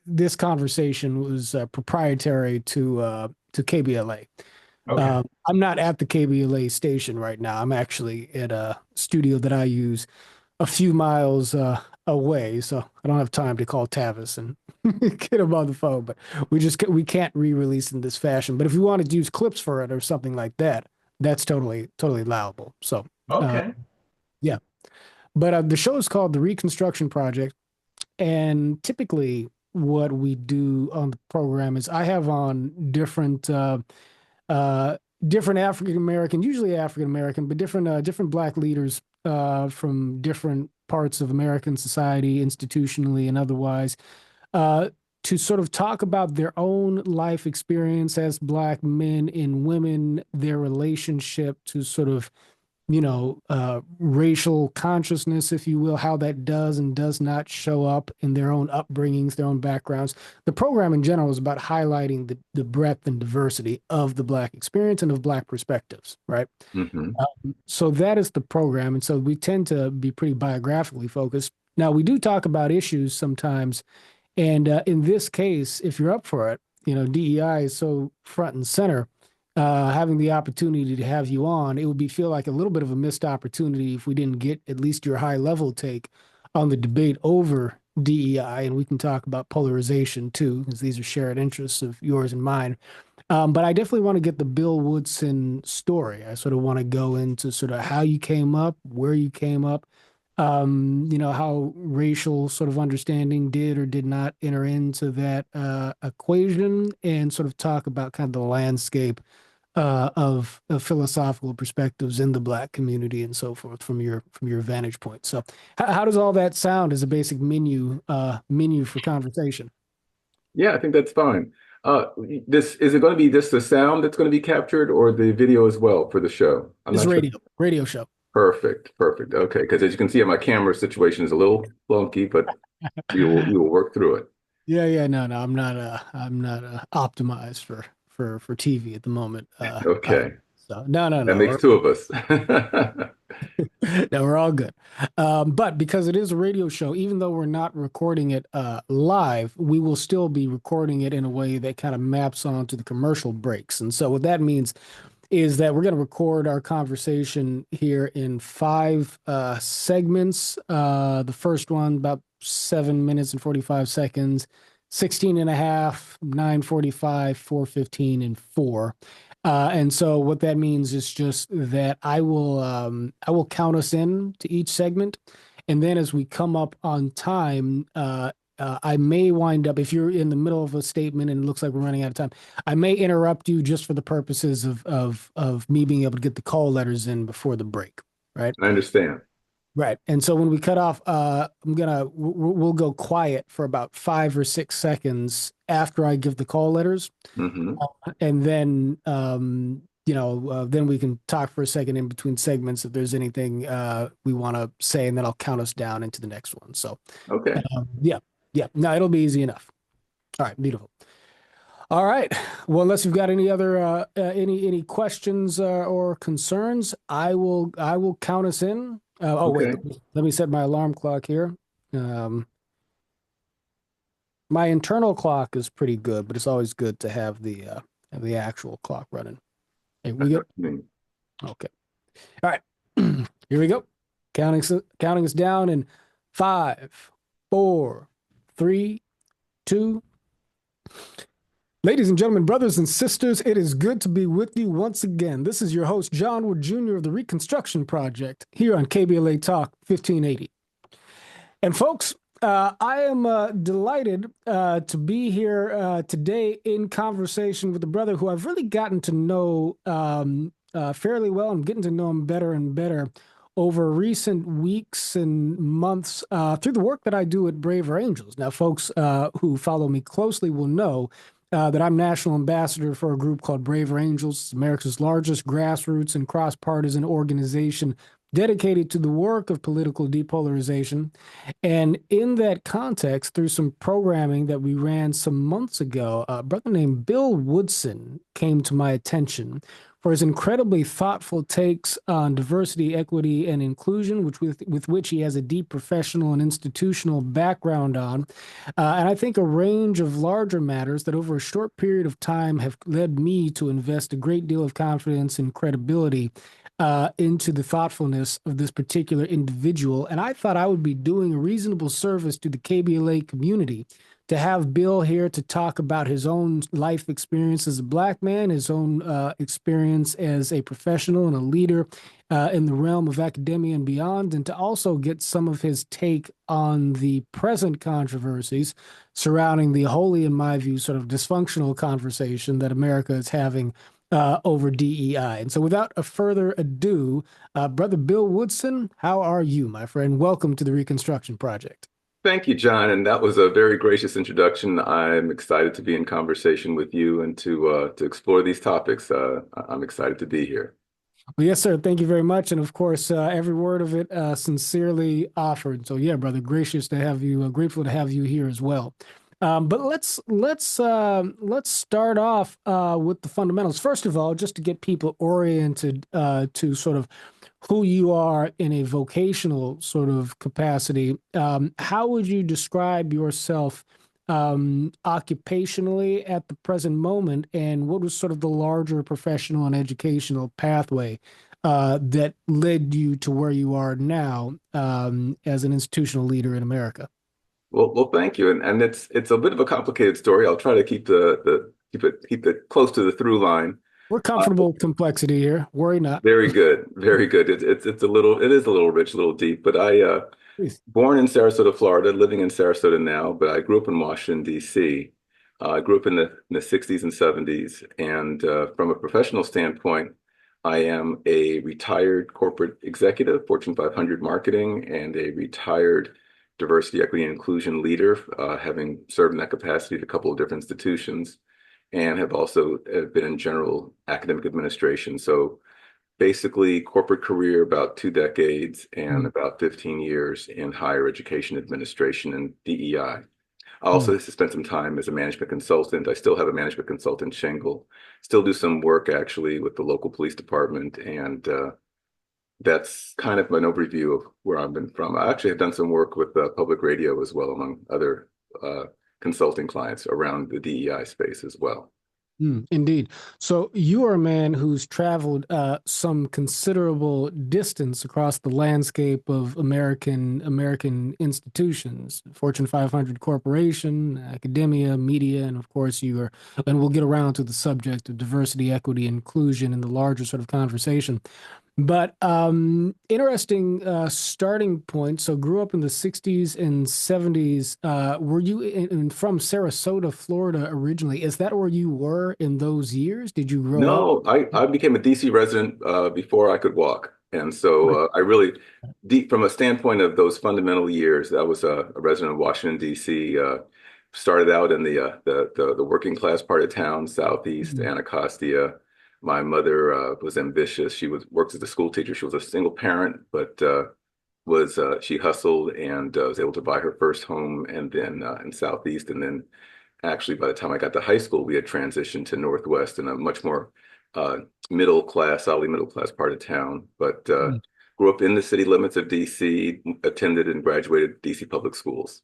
this conversation was proprietary to KBLA. Okay. I'm not at the KBLA station right now. I'm actually at a studio that I use a few miles away, so I don't have time to call Tavis and get him on the phone. But we can't re-release in this fashion. But if we wanted to use clips for it or something like that, that's totally allowable. So uh, Okay. yeah. But the show is called The Reconstruction Project, and typically what we do on the program is I have on uh, different African American, usually African American, but different Black leaders from different parts of American society, institutionally and otherwise, uh, to sort of talk about their own life experience as Black men and women, their relationship to sort of racial consciousness, if you will, how that does and does not show up in their own upbringings, their own backgrounds. The program in general is about highlighting the breadth and diversity of the Black experience and of Black perspectives, right? Hmm. So that is the program. And so we tend to be pretty biographically focused. Now, we do talk about issues sometimes. And in this case, if you're up for it, DEI is so front and center. Having the opportunity to have you on, it would be feel like a little bit of a missed opportunity if we didn't get at least your high level take on the debate over DEI, and we can talk about polarization too, because these are shared interests of yours and mine. But I definitely want to get the Bill Woodson story. I sort of want to go into sort of how you came up, where you came up, how racial sort of understanding did or did not enter into that equation, and sort of talk about kind of the landscape of philosophical perspectives in the Black community and so forth from your vantage point. So, how does all that sound as a basic menu for conversation? Yeah, I think that's fine. This is it going to be just the sound that's going to be captured or the video as well for the show? I'm It's not sure. radio show. Perfect, perfect. Okay, because as you can see, my camera situation is a little clunky, but we will work through it. Yeah, no, I'm not optimized for TV at the moment. Okay, So no, that no, makes two of us. no, we're all good. But because it is a radio show, even though we're not recording it live, we will still be recording it in a way that kind of maps onto the commercial breaks. And so what that means is that we're going to record our conversation here in five segments. The first one, about 7 minutes and 45 seconds, 16 and a half, 9:45, 4:15, and 4. And so what that means is just that I will count us in to each segment. And then as we come up on time, I may wind up, if you're in the middle of a statement and it looks like we're running out of time, I may interrupt you just for the purposes of me being able to get the call letters in before the break, right? I understand. Right. And so when we cut off, we'll go quiet for about 5 or 6 seconds after I give the call letters, Hmm. and then then we can talk for a second in between segments if there's anything we want to say, and then I'll count us down into the next one. So Okay. yeah, yeah, no, it'll be easy enough. All right, beautiful. All right. Well, unless you've got any other any questions or concerns, I will count us in. Oh wait, Okay. let me set my alarm clock here. Um, my internal clock is pretty good, but it's always good to have the actual clock running. Hey, we good? Hmm. Okay. All right. Here we go. Counting us down in five, four, three, two. Ladies and gentlemen, brothers and sisters, it is good to be with you once again. This is your host, John Wood Jr. of the Reconstruction Project here on KBLA Talk 1580. And folks, I am delighted to be here today in conversation with a brother who I've really gotten to know fairly well. I'm getting to know him better and better over recent weeks and months through the work that I do at Braver Angels. Now, folks who follow me closely will know that I'm national ambassador for a group called Braver Angels. It's America's largest grassroots and cross-partisan organization dedicated to the work of political depolarization. And in that context, through some programming that we ran some months ago, a brother named Bill Woodson came to my attention for his incredibly thoughtful takes on diversity, equity, and inclusion, with which he has a deep professional and institutional background on. And I think a range of larger matters that over a short period of time have led me to invest a great deal of confidence and credibility into the thoughtfulness of this particular individual. And I thought I would be doing a reasonable service to the KBLA community to have Bill here to talk about his own life experience as a Black man, his own experience as a professional and a leader in the realm of academia and beyond, and to also get some of his take on the present controversies surrounding the wholly, in my view, sort of dysfunctional conversation that America is having over DEI. And so, without a further ado, Brother Bill Woodson, how are you, my friend? Welcome to the Reconstruction Project. Thank you, John. And that was a very gracious introduction. I'm excited to be in conversation with you and to explore these topics. I'm excited to be here. Well, yes, sir. Thank you very much. And of course, every word of it sincerely offered. So, yeah, brother, gracious to have you, grateful to have you here as well. But let's start off with the fundamentals. First of all, just to get people oriented to sort of who you are in a vocational sort of capacity. How would you describe yourself occupationally at the present moment, and what was sort of the larger professional and educational pathway that led you to where you are now as an institutional leader in America? Well, thank you. And it's a bit of a complicated story. I'll try to keep it close to the through line. We're Uh, comfortable with complexity here. Worry not. Very good, very good. It is a little rich, a little deep. But I Please. born in Sarasota, Florida, living in Sarasota now, but I grew up in Washington, D.C. I grew up in the 60s and 70s. And from a professional standpoint, I am a retired corporate executive, Fortune 500 marketing, and a retired diversity, equity, and inclusion leader, having served in that capacity at a couple of different institutions, and have also been in general academic administration. So basically corporate career about 2 decades and Mm, about 15 years in higher education administration and DEI. I mm, also spent some time as a management consultant. I still have a management consultant shingle, still do some work actually with the local police department. And that's kind of an overview of where I've been from. I actually have done some work with public radio as well, among other uh, consulting clients around the DEI space as well. indeed. So you are a man who's traveled some considerable distance across the landscape of American institutions, Fortune 500 corporation, academia, media, and of course you are, and we'll get around to the subject of diversity, equity, inclusion in the larger sort of conversation. But interesting starting point. So grew up in the 60s and 70s. Were you from Sarasota, Florida originally? Is that where you were in those years? Did you grow up? No, I became a DC resident before I could walk. And Okay. so I really, deep from a standpoint of those fundamental years, I was a resident of Washington, DC. Started out in the working class part of town, Southeast Mm, Anacostia. My mother was ambitious. She worked as a school teacher. She was a single parent, but was she hustled and was able to buy her first home, and then in Southeast, and then actually, by the time I got to high school, we had transitioned to Northwest in a much more uh, middle class, solidly middle class part of town. But mm. grew up in the city limits of DC, attended and graduated DC public schools.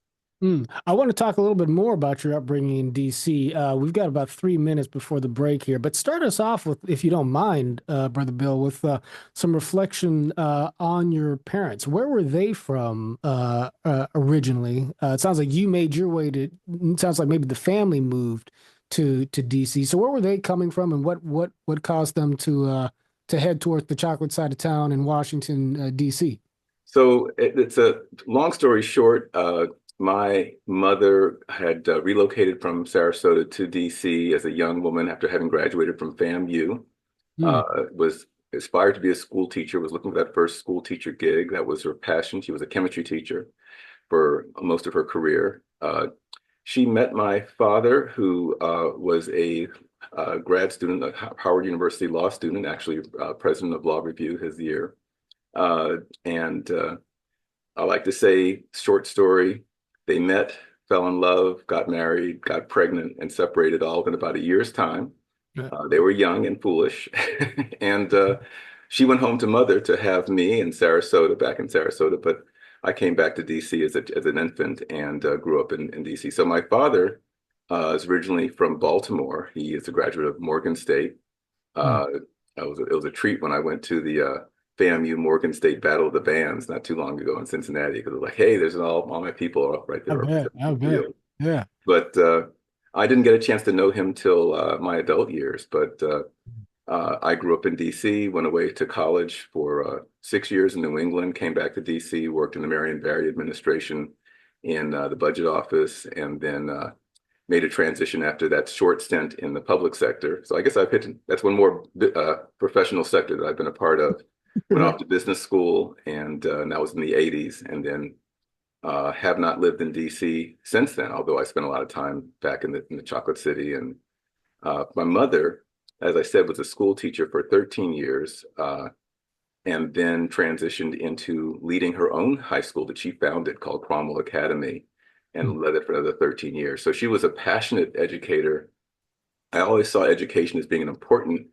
I want to talk a little bit more about your upbringing in DC. We've got about 3 minutes before the break here, but start us off with, if you don't mind, Brother Bill, with some reflection on your parents. Where were they from originally? It sounds like you made your way to. It sounds like maybe the family moved to DC. So where were they coming from, and what caused them to head towards the chocolate side of town in Washington, DC? So it's a long story short. My mother had relocated from Sarasota to DC as a young woman after having graduated from FAMU. Mm, Was aspired to be a school teacher, was looking for that first school teacher gig. That was her passion. She was a chemistry teacher for most of her career. She met my father, who was a grad student, a Howard University law student, actually president of Law Review his year. And I like to say, short story, they met, fell in love, got married, got pregnant, and separated all in about a year's time. Right. They were young and foolish, and she went home to mother to have me in Sarasota, back in Sarasota. But I came back to DC as an infant and grew up in DC. So my father is originally from Baltimore. He is a graduate of Morgan State. Mm. Uh, it was a treat when I went to the FAMU Morgan State Battle of the Bands not too long ago in Cincinnati because it was like, hey, there's all my people are right I there bet. representing I the bet. field. Yeah. But I didn't get a chance to know him till my adult years. But I grew up in DC, went away to college for 6 years in New England, came back to DC, worked in the Marion Barry administration in the budget office, and then made a transition after that short stint in the public sector. So I guess that's one more professional sector that I've been a part of. Went Right. off to business school, and that was in the 80s, and then have not lived in DC since then, although I spent a lot of time back in the Chocolate City. And my mother, as I said, was a school teacher for 13 years, and then transitioned into leading her own high school that she founded called Cromwell Academy Mm. and led it for another 13 years. So she was a passionate educator. I always saw education as being an important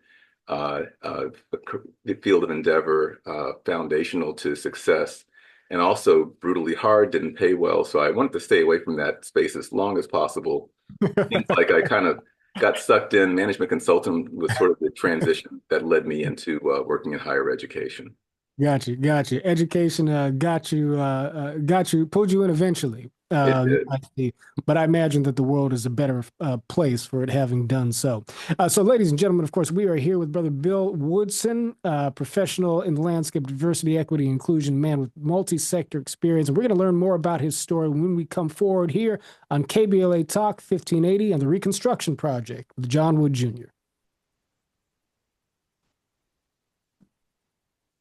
field of endeavor, foundational to success, and also brutally hard, didn't pay well. So I wanted to stay away from that space as long as possible. Seems like I kind of got sucked in. Management consulting was sort of the transition that led me into working in higher education. Got you, got you. Education got you, pulled you in eventually. It did. I see. But I imagine that the world is a better place for it having done so. So, ladies and gentlemen, of course, we are here with Brother Bill Woodson, professional in the landscape diversity, equity, inclusion, man with multi-sector experience. And we're going to learn more about his story when we come forward here on KBLA Talk 1580 and the Reconstruction Project with John Wood Jr.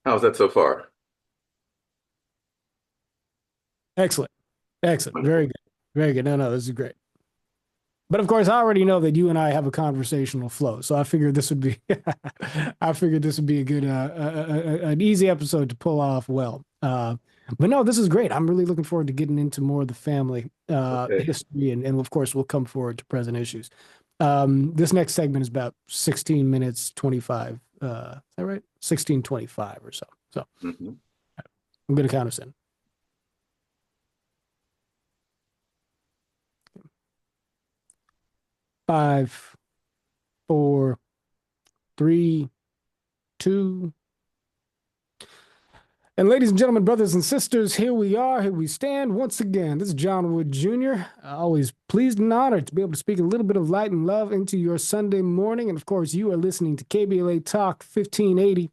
How's that so far? Excellent. Excellent. Very Wonderful. good. Very good. No, no, this is great. But of course, I already know that you and I have a conversational flow, so I figured this would be, I figured this would be a good, an easy episode to pull off well. But no, this is great. I'm really looking forward to getting into more of the family Okay. history, and of course, we'll come forward to present issues. This next segment is about 16 minutes 25. Is that right? 16:25 or so. So Mhm. I'm going to count us in. 5, 4, 3, 2. And ladies and gentlemen, brothers and sisters, here we are. Here we stand once again. This is John Wood Jr. Always pleased and honored to be able to speak a little bit of light and love into your Sunday morning. And of course, you are listening to KBLA Talk 1580,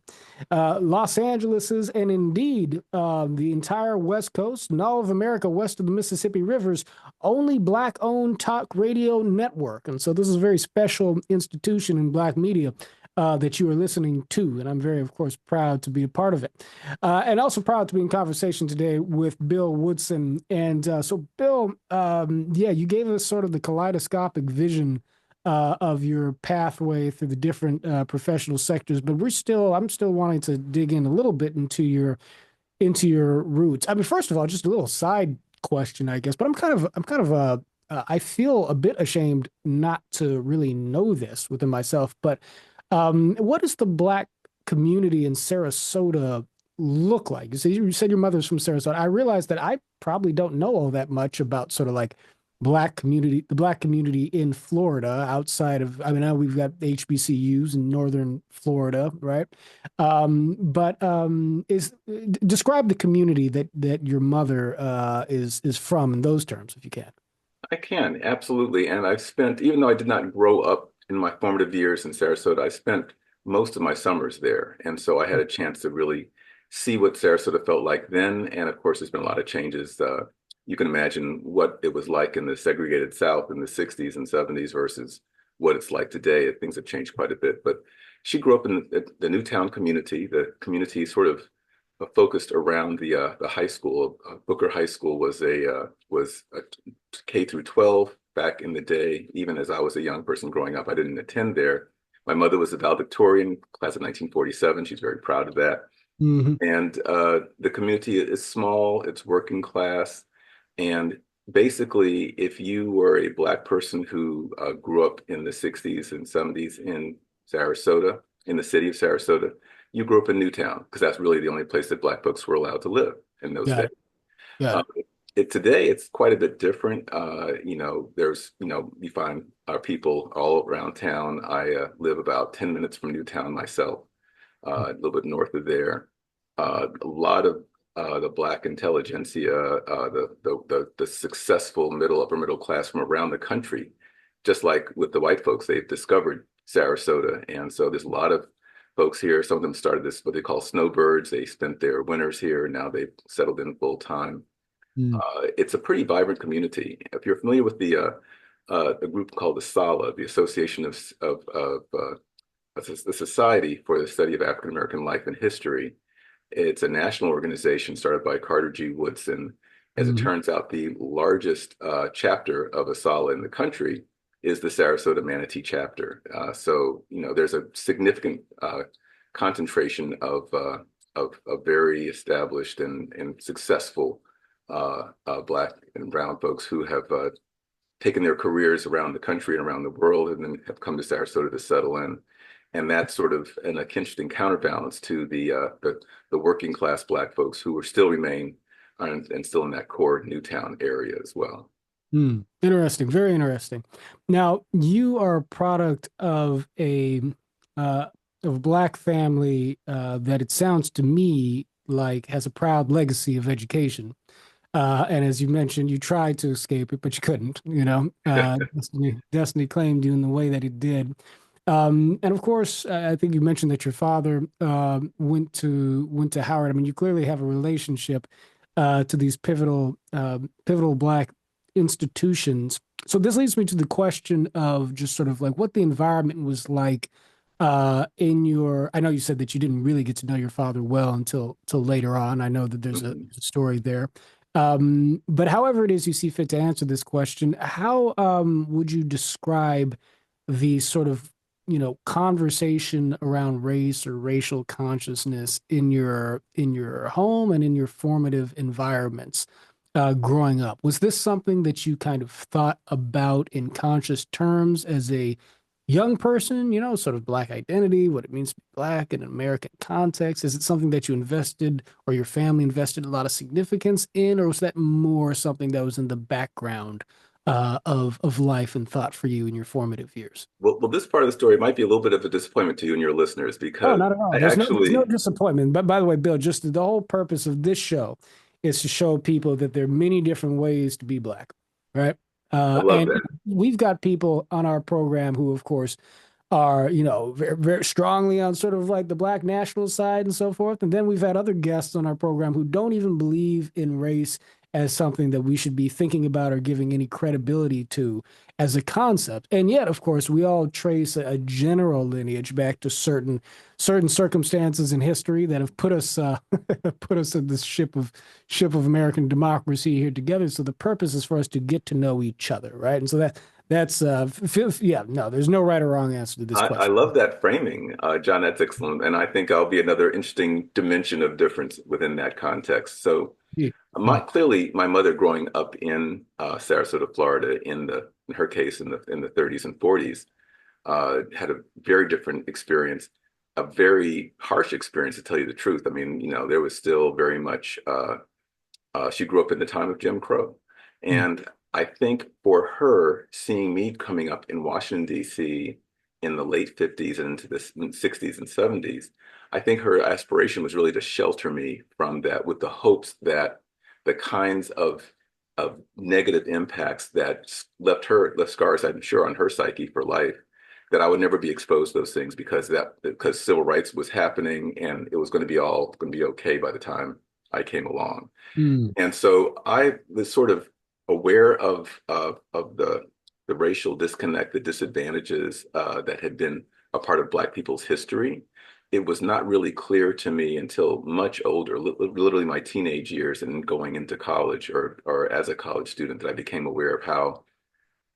Los Angeles's, and indeed the entire West Coast and all of America west of the Mississippi Rivers, only Black-owned talk radio network. And so this is a very special institution in Black media that you are listening to. And I'm very, of course, proud to be a part of it. And also proud to be in conversation today with Bill Woodson. And so, Bill, yeah, you gave us sort of the kaleidoscopic vision of your pathway through the different professional sectors, but I'm still wanting to dig in a little bit into your roots. I mean, first of all, just a little side question, I guess, but I feel a bit ashamed not to really know this within myself, but what does the Black community in Sarasota look like? You said your mother's from Sarasota. I realize that I probably don't know all that much about sort of like the Black community in Florida outside of, I mean, now we've got HBCUs in Northern Florida, right? But describe the community that your mother is from in those terms, if you can. I can, absolutely. And I've spent, even though I did not grow up in my formative years in Sarasota, I spent most of my summers there. And so I had a chance to really see what Sarasota felt like then. And of course, there's been a lot of changes. You can imagine what it was like in the segregated South in the 60s and 70s versus what it's like today. Things have changed quite a bit. But she grew up in the Newtown community. The community sort of focused around the high school. Booker High School was a K through 12 back in the day. Even as I was a young person growing up, I didn't attend there. My mother was a valedictorian, class of 1947. She's very proud of that. Hmm. And the community is small, it's working class, and basically, if you were a Black person who grew up in the 60s and 70s in Sarasota, in the city of Sarasota, you grew up in Newtown because that's really the only place that Black folks were allowed to live in those Got days. it. Got Uh, it. today, it's quite a bit different. There's, you find people all around town. I live about 10 minutes from Newtown myself, a little bit north of there. A lot of the Black intelligentsia, the successful upper middle class from around the country, just like with the white folks, they've discovered Sarasota, and so there's a lot of folks here. Some of them started this what they call snowbirds. They spent their winters here, and now they've settled in full time. Mm, It's a pretty vibrant community. If you're familiar with the group called the SALA, the Association of the Society for the Study of African American Life and History, it's a national organization started by Carter G. Woodson. As it mhm, turns out, the largest chapter of ASALA in the country is the Sarasota Manatee chapter. There's a significant concentration of very established and successful Black and brown folks who have taken their careers around the country and around the world and then have come to Sarasota to settle in. And that's sort of an interesting counterbalance to the working class Black folks who are still remain and still in that core Newtown area as well. mm. Interesting. Very interesting. Now, you are a product uh, of a black family that it sounds to me like has a proud legacy of education. And as you mentioned, you tried to escape it, but you couldn't, Destiny claimed you in the way that it did. And of course, I think you mentioned that your father went to Howard. I mean, you clearly have a relationship to these pivotal black institutions. So this leads me to the question of just sort of like what the environment was like in your. I know you said that you didn't really get to know your father well until later on. I know that Mhm. there's a story there. But however it is you see fit to answer this question, how would you describe the sort of, conversation around race or racial consciousness in your home and in your formative environments growing up? Was this something that you kind of thought about in conscious terms as a young person, sort of black identity, what it means to be black in an American context? Is it something that you invested or your family invested a lot of significance in, or was that more something that was in the background of life and thought for you in your formative years? Well, this part of the story might be a little bit of a disappointment to you and your listeners Oh, because not at all. I There's no actually disappointment. But by the way, Bill, just the whole purpose of this show is to show people that there are many different ways to be black, right? I love And that. we've got people on our program who, of course, are, very, very strongly on sort of like the black national side and so forth. And then we've had other guests on our program who don't even believe in race as something that we should be thinking about or giving any credibility to as a concept. And yet, of course, we all trace a general lineage back to certain circumstances in history that have put us put us in this ship of American democracy here together. So the purpose is for us to get to know each other, right? And so that's yeah, no, there's no right or wrong answer to this I question. love that framing, John. That's excellent, and I think I'll be another interesting dimension of difference within that context. So, Yeah. clearly, my mother growing up in Sarasota, Florida, in her case in the 30s and 40s, had a very different experience, a very harsh experience, to tell you the truth. I mean, there was still very much. She grew up in the time of Jim Crow, Mm, and I think for her, seeing me coming up in Washington D.C. in the late 50s and into the 60s and 70s, I think her aspiration was really to shelter me from that, with the hopes that the kinds of negative impacts that left scars, I'm sure, on her psyche for life, that I would never be exposed to those things because civil rights was happening and it was going to be okay by the time I came along. mm, And so I was sort of aware of the racial disconnect, the disadvantages that had been a part of Black people's history. It was not really clear to me until much older, literally my teenage years and going into college or as a college student, that I became aware of how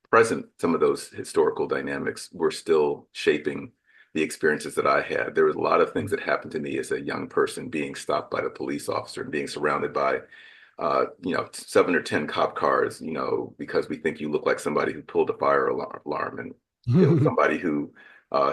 present some of those historical dynamics were still shaping the experiences that I had. There was a lot of things that happened to me as a young person, being stopped by the police officer and being surrounded by 7 or 10 cop cars, because we think you look like somebody who pulled a fire alarm. And it was somebody who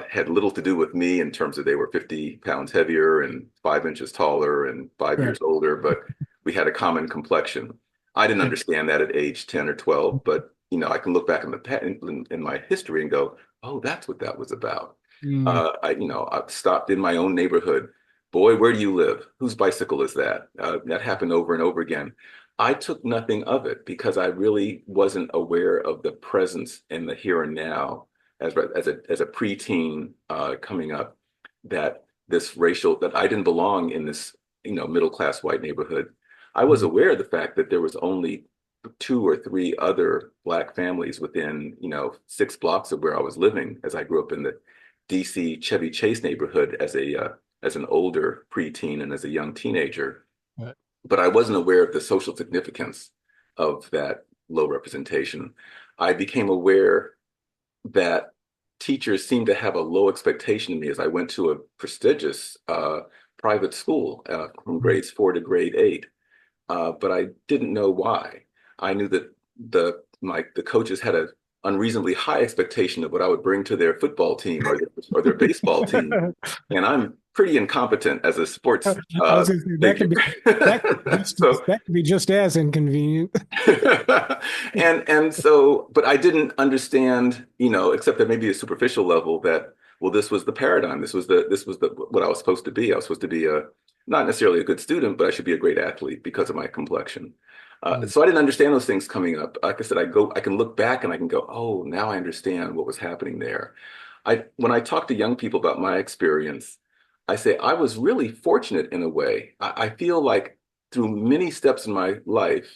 had little to do with me in terms of they were 50 pounds heavier and 5 inches taller and 5 years Right. older, but we had a common complexion. I didn't Yeah. understand that at age 10 or 12, but I can look back in in my history and go, oh, that's what that was about. Mm, I stopped in my own neighborhood. Boy, where do you live? Whose bicycle is that? That happened over and over again. I took nothing of it because I really wasn't aware of the presence in the here and now as a preteen coming up, that this racial that I didn't belong in this middle class white neighborhood. I was mm, aware of the fact that there was only two or three other Black families within 6 blocks of where I was living as I grew up in the DC Chevy Chase neighborhood as an older preteen and as a young teenager. right. But I wasn't aware of the social significance of that low representation. I became aware that teachers seemed to have a low expectation of me as I went to a prestigious private school from Mm. grades 4 to grade 8. But I didn't know why. I knew that the coaches had an unreasonably high expectation of what I would bring to their football team or their baseball team, and I'm pretty incompetent as a sports I was going to say figure. So that could be just as inconvenient. but I didn't understand, except at maybe a superficial level that, well, this was the paradigm. This was the what I was supposed to be. I was supposed to be not necessarily a good student, but I should be a great athlete because of my complexion. Mm, So I didn't understand those things coming up. Like I said, I can look back and I can go, oh, now I understand what was happening there. When I talk to young people about my experience, I say I was really fortunate in a way. I feel like through many steps in my life,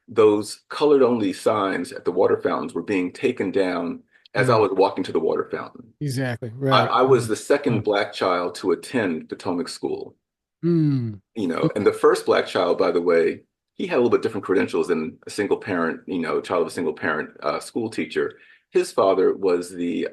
those colored only signs at the water fountains were being taken down as I mm, was walking to the water fountain. exactly. I, Right. I was Mm, the second mm, Black child to attend Potomac School, mm, and the first Black child, by the way, he had a little bit different credentials than a single parent, child of a single parent school teacher. His father was the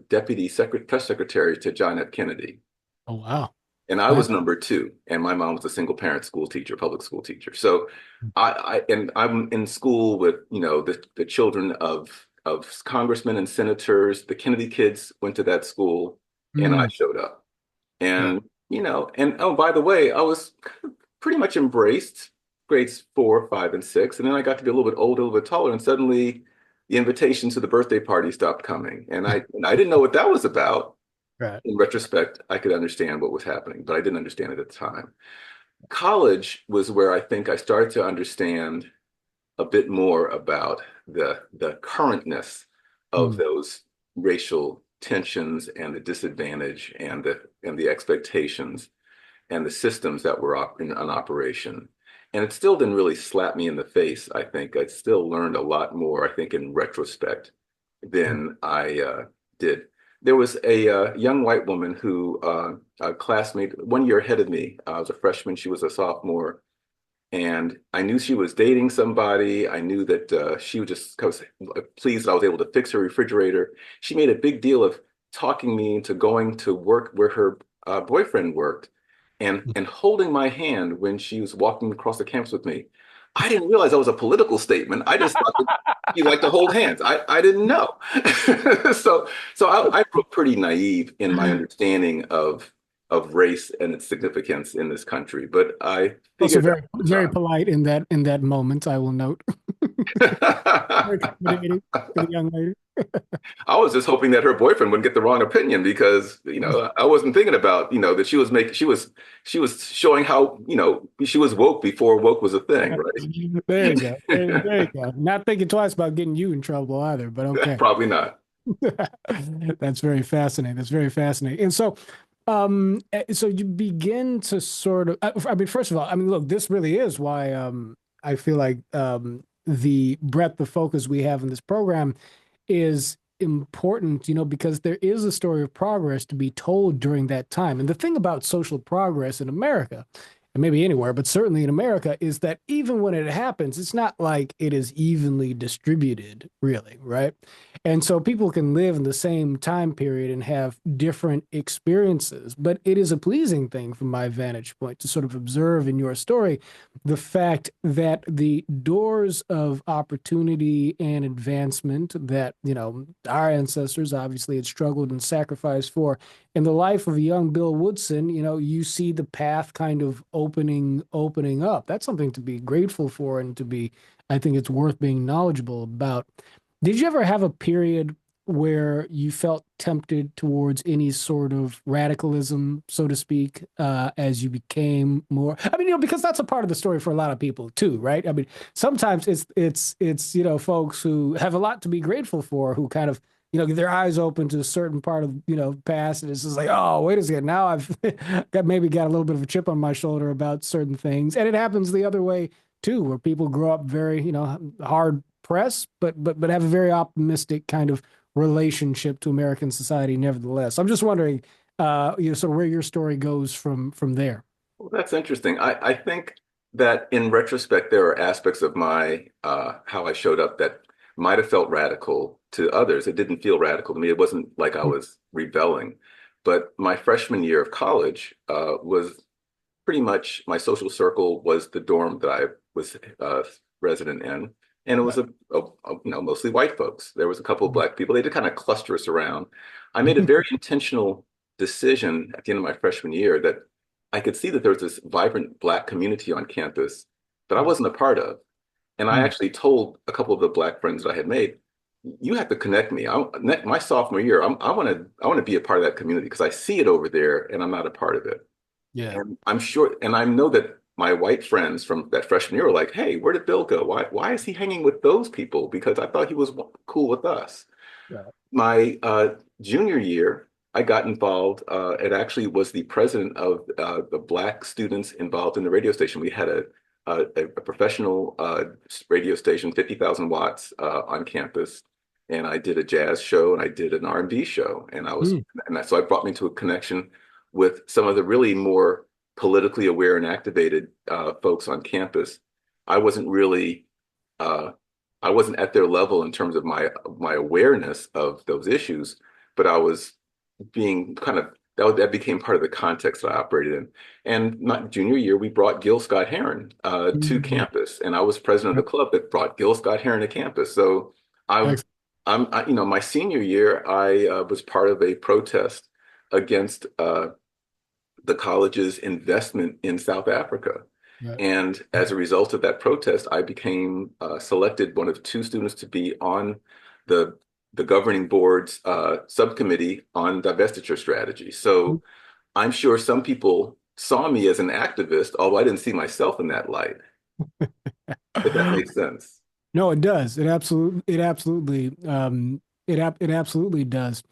deputy press secretary to John F. Kennedy. oh, wow. And I Wow. was number two, and my mom was a single parent school teacher, public school teacher. So I'm in school with, the children of congressmen and senators. The Kennedy kids went to that school, and I Mm, showed up. right. And oh, by the way, I was pretty much embraced grades 4, 5, and 6. And then I got to be a little bit older, a little bit taller, and suddenly the invitations to the birthday party stopped coming. And I didn't know what that was about. Right. In retrospect, I could understand what was happening, but I didn't understand it at the time. College was where I think I started to understand a bit more about the currentness of Mm, those racial tensions and the disadvantage and the expectations and the systems that were in operation. And it still didn't really slap me in the face. I think I still learned a lot more, I think, in retrospect mm, than I did. There was a young white woman who, a classmate, 1 year ahead of me. I was a freshman, she was a sophomore. And I knew she was dating somebody. I knew that she was just was pleased that I was able to fix her refrigerator. She made a big deal of talking me into going to work where her boyfriend worked and holding my hand when she was walking across the campus with me. I didn't realize that was a political statement. I just thought that you like to hold hands. I didn't know. So I grew up pretty naive in my mm. understanding of race and its significance in this country. But I Also figured very, out very polite in that moment, I will note. Very the accommodating to the time. young lady. I was just hoping that her boyfriend wouldn't get the wrong opinion because, I wasn't thinking about, that she was showing how, she was woke before woke was a thing, There you go. There you right? go. Not thinking twice about getting you in trouble either, but okay. Probably not. That's very fascinating. That's very fascinating. And so, so you begin to sort of, I mean, first of all, I mean, look, this really is why I feel like the breadth of focus we have in this program is important, because there is a story of progress to be told during that time. And the thing about social progress in America and maybe anywhere, but certainly in America, is that even when it happens, it's not like it is evenly distributed, really, right? And so people can live in the same time period and have different experiences, but it is a pleasing thing from my vantage point to sort of observe in your story the fact that the doors of opportunity and advancement that, our ancestors obviously had struggled and sacrificed for in the life of a young Bill Woodson, you see the path kind of opening up. That's something to be grateful for and to be, I think it's worth being knowledgeable about. Did you ever have a period where you felt tempted towards any sort of radicalism, so to speak, as you became more? I mean, because that's a part of the story for a lot of people too, right? I mean, sometimes it's folks who have a lot to be grateful for, who kind of get their eyes open to a certain part of past, and it's just like, oh, wait a second, now I've got a little bit of a chip on my shoulder about certain things, and it happens the other way too, where people grow up very hard pressed, but have a very optimistic kind of relationship to American society, nevertheless. I'm just wondering, sort of where your story goes from there. Well, that's interesting. I think that in retrospect, there are aspects of my how I showed up that might have felt radical to others. It didn't feel radical to me. It wasn't like I was rebelling. But my freshman year of college was pretty much my social circle was the dorm that I was resident in, and it was mostly white folks. There was a couple of black people. They did kind of cluster us around. I made a very intentional decision at the end of my freshman year that I could see that there was this vibrant black community on campus that I wasn't a part of. And I Mm. actually told a couple of the black friends that I had made, you have to connect me. My sophomore year, I want to be a part of that community because I see it over there and I'm not a part of it. Yeah. And I'm sure, and I know that my white friends from that freshman year were like, "Hey, where did Bill go? Why is he hanging with those people? Because I thought he was cool with us." Right. My junior year, I got involved. It actually was the president of the Black students involved in the radio station. We had a professional radio station, 50,000 watts on campus, and I did a jazz show and I did an R&B show, Mm. so it brought me to a connection with some of the really more politically aware and activated folks on campus. I wasn't really uh, I wasn't at their level in terms of my awareness of those issues, but I was being kind of that became part of the context that I operated in. And my junior year, we brought Gil Scott Heron to Mhm. campus, and I was president of Yep. the club that brought Gil Scott Heron to campus. So I, Excellent. my senior year, I was part of a protest against the college's investment in South Africa. Right. And as a result of that protest, I became selected one of two students to be on the the governing board's subcommittee on divestiture strategy. So I'm sure some people saw me as an activist, although I didn't see myself in that light, if that makes sense. No, it does. It absolutely does.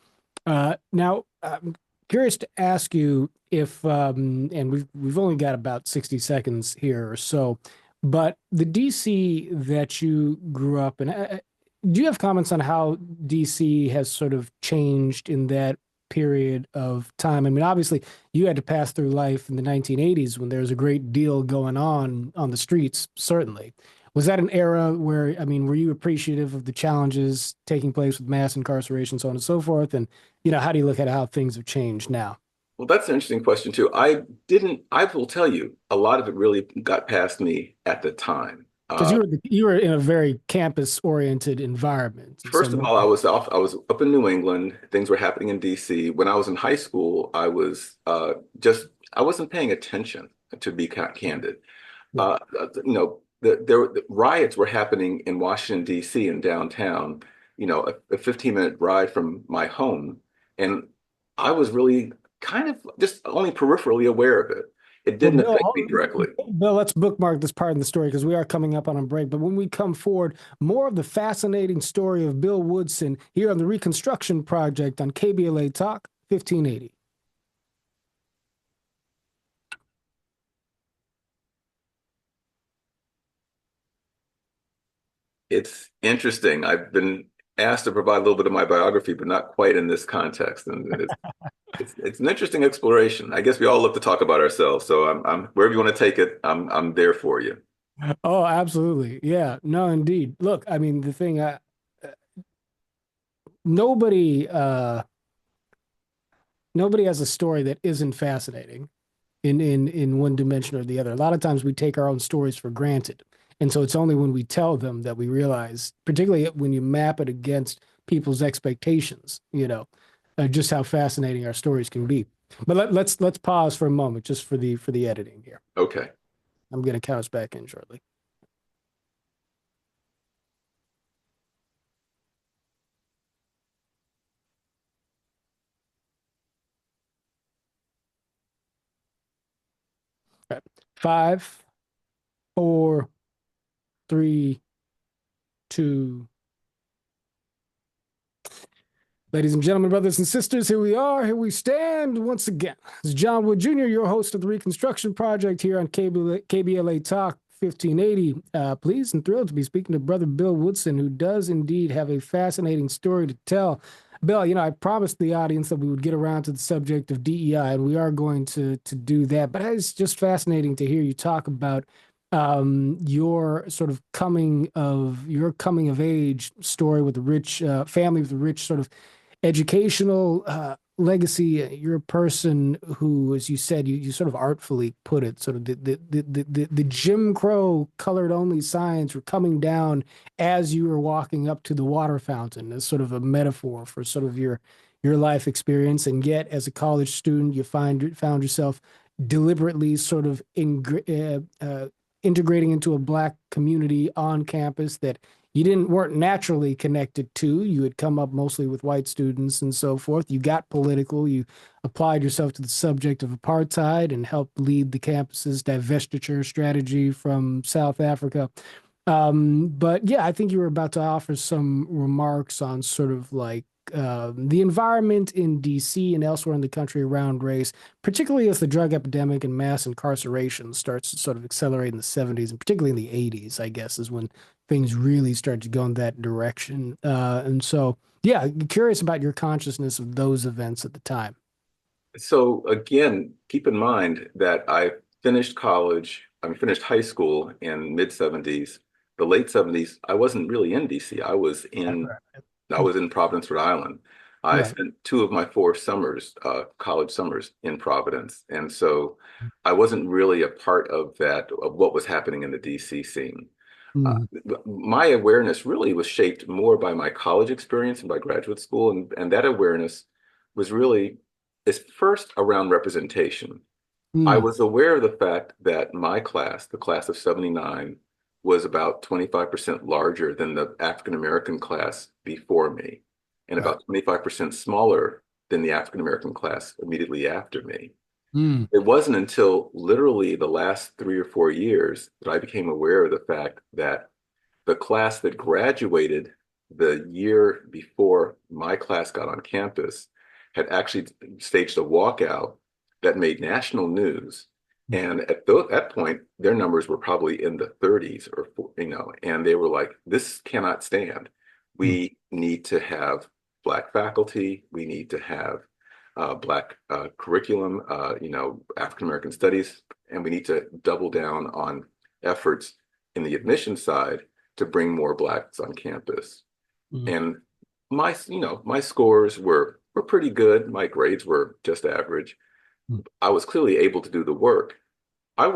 Now, I'm curious to ask you if, and we've only got about 60 seconds here or so, but the DC that you grew up in, do you have comments on how DC has sort of changed in that period of time? I mean, obviously, you had to pass through life in the 1980s when there was a great deal going on the streets, certainly. Was that an era where, I mean, were you appreciative of the challenges taking place with mass incarceration, so on and so forth? And, how do you look at how things have changed now? Well, that's an interesting question too. I will tell you, a lot of it really got past me at the time. Because you were in a very campus-oriented environment. And First of so, all, I was up in New England. Things were happening in DC. When I was in high school, I was I wasn't paying attention, to be candid. right. The riots were happening in Washington, D.C. in downtown, a 15-minute ride from my home. And I was really kind of just only peripherally aware of it. It Well, didn't affect me directly. Bill, let's bookmark this part in the story because we are coming up on a break. But when we come forward, more of the fascinating story of Bill Woodson here on the Reconstruction Project on KBLA Talk 1580. It's interesting. I've been asked to provide a little bit of my biography, but not quite in this context. And it's an interesting exploration. I guess we all love to talk about ourselves. So I'm wherever you want to take it, I'm there for you. Oh, absolutely. Yeah, no, indeed. Look, I mean, the thing, nobody, nobody has a story that isn't fascinating in one dimension or the other. A lot of times we take our own stories for granted. And so it's only when we tell them that we realize, particularly when you map it against people's expectations, just how fascinating our stories can be. But let's pause for a moment just for the editing here. Okay. I'm going to count us back in shortly. All right. Five, four, three, two. Ladies and gentlemen, brothers and sisters, here we are. Here we stand once again. This is John Wood Jr., your host of the Reconstruction Project here on KBLA Talk 1580. Pleased and thrilled to be speaking to Brother Bill Woodson, who does indeed have a fascinating story to tell. Bill, I promised the audience that we would get around to the subject of DEI, and we are going to do that. But it's just fascinating to hear you talk about your sort of coming of age story with the rich family with the rich sort of educational legacy. You're a person who, as you said, you sort of artfully put it, sort of the Jim Crow colored only signs were coming down as you were walking up to the water fountain as sort of a metaphor for sort of your life experience. And yet, as a college student, you found yourself deliberately sort of integrating into a Black community on campus that you weren't naturally connected to. You had come up mostly with white students and so forth. You got political. You applied yourself to the subject of apartheid and helped lead the campus's divestiture strategy from South Africa. But yeah, I think you were about to offer some remarks on sort of like the environment in DC and elsewhere in the country around race, particularly as the drug epidemic and mass incarceration starts to sort of accelerate in the 70s and particularly in the 80s, I guess, is when things really start to go in that direction. And so, yeah, curious about your consciousness of those events at the time. So again, keep in mind that I finished college, I finished high school in mid 70s. The late 70s, I wasn't really in DC. I was in Providence, Rhode Island. I Right. spent two of my four summers, college summers in Providence. And so I wasn't really a part of that, of what was happening in the DC scene. Uh, Mm, my awareness really was shaped more by my college experience and by graduate school. And that awareness was really, is first around representation. I mm, was aware of the fact that my class, the class of 79, was about 25% larger than the African American class before me, and right. about 25% smaller than the African American class immediately after me. Mm, It wasn't until literally the last 3 or 4 years that I became aware of the fact that the class that graduated the year before my class got on campus had actually staged a walkout that made national news. And at that point, their numbers were probably in the 30s and they were like, this cannot stand. mm, We need to have Black faculty. We need to have Black curriculum, African American studies, and we need to double down on efforts in the admission side to bring more Blacks on campus. mm, And my scores were pretty good. My grades were just average. mm. I was clearly able to do the work. I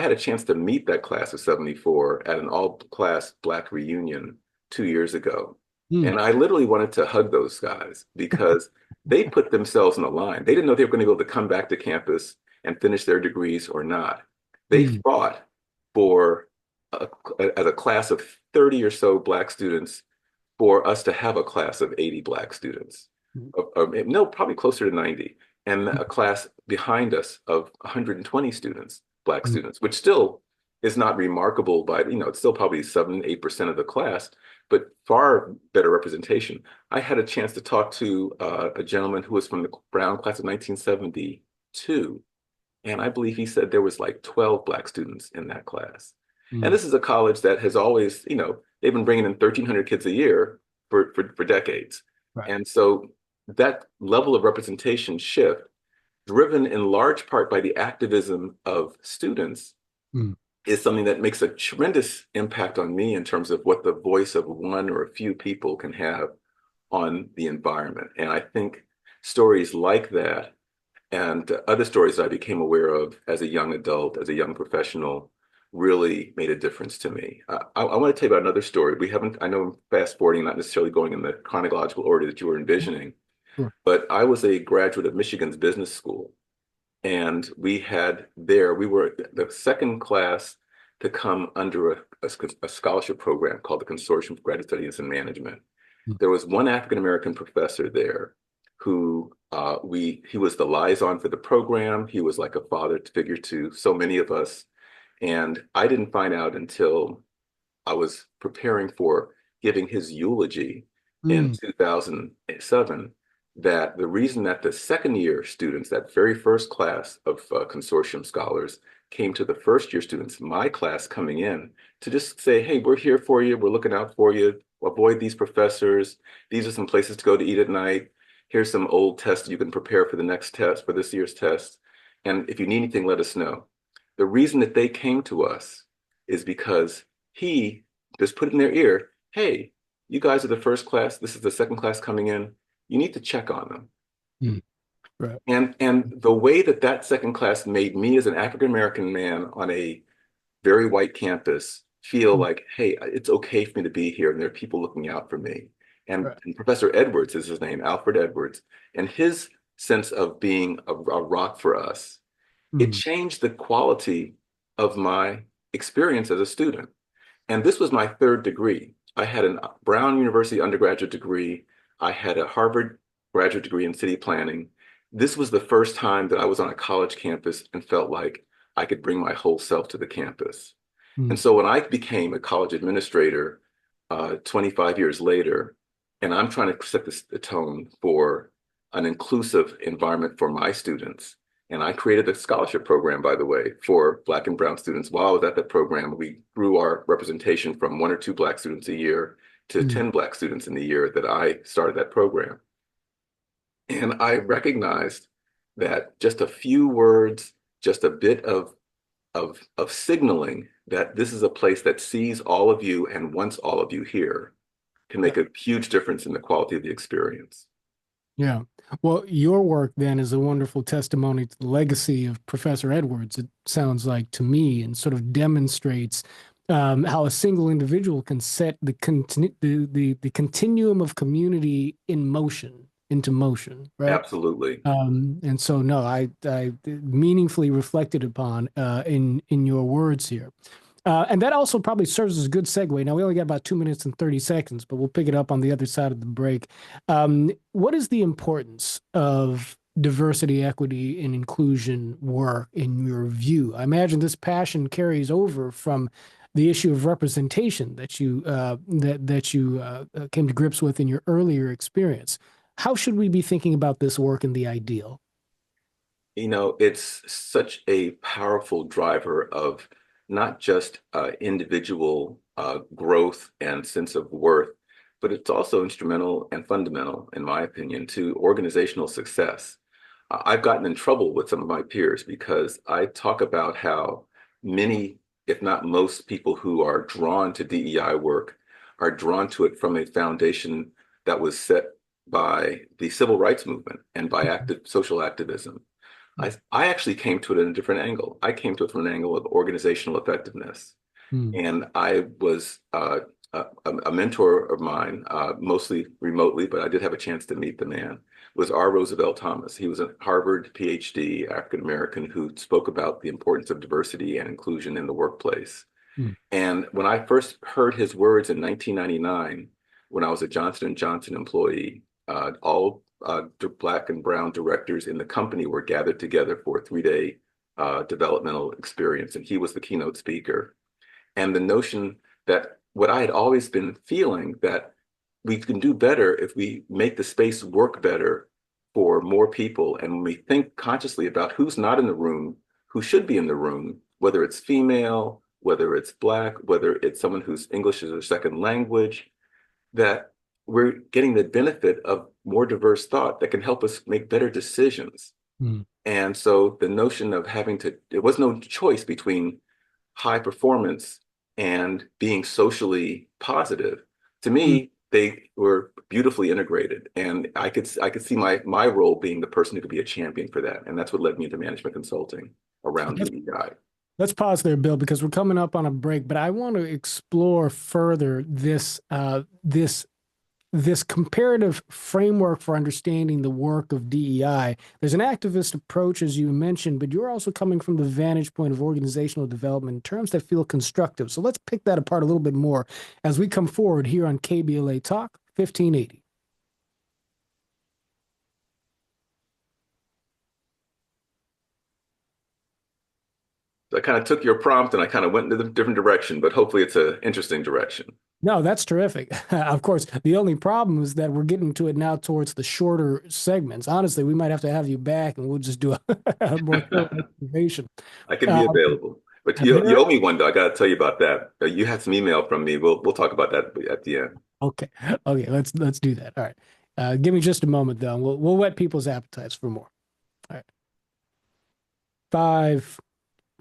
had a chance to meet that class of 74 at an all-class Black reunion 2 years ago. Mm. And I literally wanted to hug those guys because they put themselves in the line. They didn't know if they were going to be able to come back to campus and finish their degrees or not. They Mm. fought for a, as a class of 30 or so Black students for us to have a class of 80 Black students. No, probably closer to 90. And a class behind us of 120 students, Black Mm. students, which still is not remarkable, but it's still probably 7, 8% of the class, but far better representation. I had a chance to talk to a gentleman who was from the Brown class of 1972, and I believe he said there was like 12 Black students in that class. And Mm. this is a college that has always, they've been bringing in 1,300 kids a year for decades. Right. And so that level of representation shift, driven in large part by the activism of students, Mm. is something that makes a tremendous impact on me in terms of what the voice of one or a few people can have on the environment. And I think stories like that and other stories that I became aware of as a young adult, as a young professional, really made a difference to me. I want to tell you about another story. We haven't, I know I'm fast forwarding, not necessarily going in the chronological order that you were envisioning, Sure. but I was a graduate of Michigan's business school. And we were the second class to come under a scholarship program called the Consortium for Graduate Studies in Management. Mm. There was one African American professor there who he was the liaison for the program. He was like a father figure to so many of us. And I didn't find out until I was preparing for giving his eulogy in Mm. 2007 that the reason that the second year students, that very first class of consortium scholars, came to the first year students, my class coming in, to just say, hey, we're here for you. We're looking out for you. Avoid these professors. These are some places to go to eat at night. Here's some old tests you can prepare for the next test, for this year's test. And if you need anything, let us know. The reason that they came to us is because he just put in their ear, hey, you guys are the first class. This is the second class coming in. You need to check on them. Mm. Right. And the way that that second class made me as an African American man on a very white campus feel Mm. like, hey, it's okay for me to be here, and there are people looking out for me. Right. And Professor Edwards is his name, Alfred Edwards, and his sense of being a rock for us, it Mm. changed the quality of my experience as a student. And this was my third degree. I had a Brown University undergraduate degree. I had a Harvard graduate degree in city planning. This was the first time that I was on a college campus and felt like I could bring my whole self to the campus. And Mm. so when I became a college administrator 25 years later, and I'm trying to set the tone for an inclusive environment for my students, and I created a scholarship program, by the way, for Black and Brown students. While I was at that program, we grew our representation from 1 or 2 Black students a year to Mm. 10 Black students in the year that I started that program. And I recognized that just a few words, just a bit of signaling that this is a place that sees all of you and wants all of you here can make Right. a huge difference in the quality of the experience. Yeah. Well, your work then is a wonderful testimony to the legacy of Professor Edwards, it sounds like to me, and sort of demonstrates how a single individual can set the continuum of community into motion, right? Absolutely. And so, no, I meaningfully reflected upon in your words here. And that also probably serves as a good segue. Now, we only got about 2 minutes and 30 seconds, but we'll pick it up on the other side of the break. What is the importance of diversity, equity, and inclusion work in your view? I imagine this passion carries over from the issue of representation that you came to grips with in your earlier experience. How should we be thinking about this work in the ideal? You know, it's such a powerful driver of not just individual growth and sense of worth, but it's also instrumental and fundamental, in my opinion, to organizational success. I've gotten in trouble with some of my peers because I talk about how many, if not most people who are drawn to DEI work are drawn to it from a foundation that was set by the civil rights movement and by active social activism. I actually came to it in a different angle. I came to it from an angle of organizational effectiveness. Mm. And I was a mentor of mine, mostly remotely, but I did have a chance to meet the man, was R. Roosevelt Thomas. He was a Harvard PhD, African American, who spoke about the importance of diversity and inclusion in the workplace. Mm. And when I first heard his words in 1999, when I was a Johnson & Johnson employee, all Black and Brown directors in the company were gathered together for a 3-day developmental experience, and he was the keynote speaker. And the notion that what I had always been feeling, that we can do better if we make the space work better for more people, and when we think consciously about who's not in the room, who should be in the room, whether it's female, whether it's Black, whether it's someone whose English is their second language, that we're getting the benefit of more diverse thought that can help us make better decisions. Mm. And so the notion of having to, there was no choice between high performance and being socially positive. To Mm. me, they were beautifully integrated, and I could see my role being the person who could be a champion for that, and that's what led me into management consulting around Let's, DEI. let's pause there, Bill, because we're coming up on a break, but I want to explore further this comparative framework for understanding the work of DEI. There's an activist approach, as you mentioned, but you're also coming from the vantage point of organizational development in terms that feel constructive. So let's pick that apart a little bit more as we come forward here on KBLA Talk 1580. So I kind of took your prompt and I kind of went in a different direction, but hopefully it's an interesting direction. No, that's terrific. Of course, the only problem is that we're getting to it now towards the shorter segments. Honestly, we might have to have you back and we'll just do a more thorough explanation. I can be Uh, available. But you there, owe me one though. I got to tell you about that. You had some email from me. We'll talk about that at the end. okay, okay, let's do that. All right, give me just a moment though. We'll whet people's appetites for more. All right, five,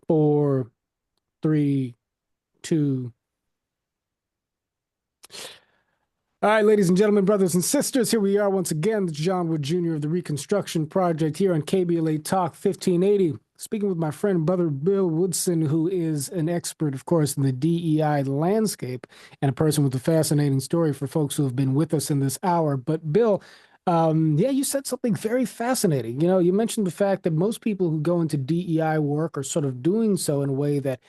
four, three, two. All right, ladies and gentlemen, brothers and sisters, here we are once again. It's John Wood Jr. of the Reconstruction Project here on KBLA Talk 1580. Speaking with my friend, brother Bill Woodson, who is an expert, of course, in the DEI landscape and a person with a fascinating story for folks who have been with us in this hour. But Bill, yeah, you said something very fascinating. You mentioned the fact that most people who go into DEI work are sort of doing so in a way that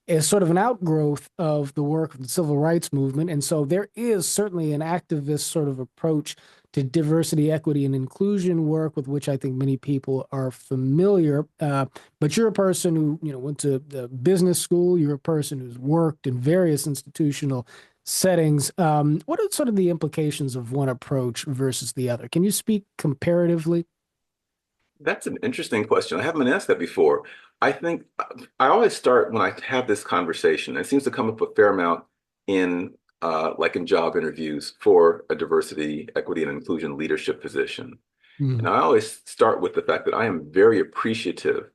is sort of an outgrowth of the work of the civil rights movement. And so there is certainly an activist sort of approach to diversity, equity, and inclusion work with which I think many people are familiar. But you're a person who, went to the business school. You're a person who's worked in various institutional settings. What are sort of the implications of one approach versus the other? Can you speak comparatively? That's an interesting question. I haven't been asked that before. I think I always start when I have this conversation. It seems to come up a fair amount in like in job interviews for a diversity, equity, and inclusion leadership position. And Mm. I always start with the fact that I am very appreciative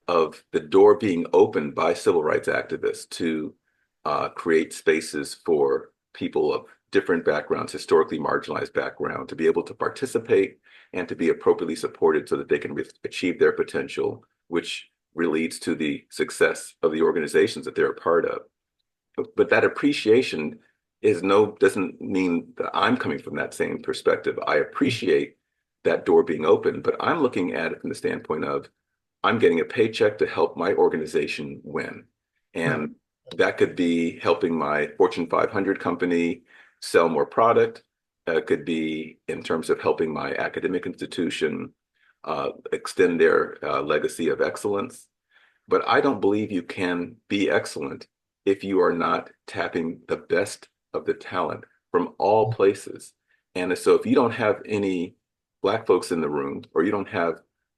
of the door being opened by civil rights activists to create spaces for people of different backgrounds, historically marginalized background, to be able to participate and to be appropriately supported so that they can achieve their potential, which leads to the success of the organizations that they're a part of. But that appreciation doesn't mean that I'm coming from that same perspective. I appreciate that door being open, but I'm looking at it from the standpoint of I'm getting a paycheck to help my organization win. Right. And that could be helping my Fortune 500 company sell more product. It could be in terms of helping my academic institution extend their legacy of excellence. But I don't believe you can be excellent if you are not tapping the best of the talent from all places. And so if you don't have any Black folks in the room, or you don't have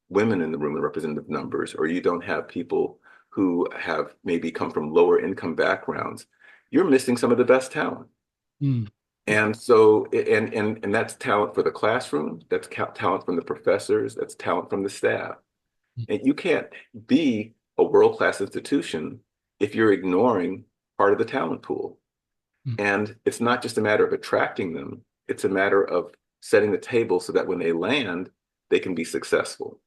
women in the room in representative numbers, or you don't have people who have maybe come from lower income backgrounds, you're missing some of the best talent. Mm. And so, and that's talent for the classroom, that's talent from the professors, that's talent from the staff. And you can't be a world-class institution if you're ignoring part of the talent pool. Mm. And it's not just a matter of attracting them, it's a matter of setting the table so that when they land, they can be successful.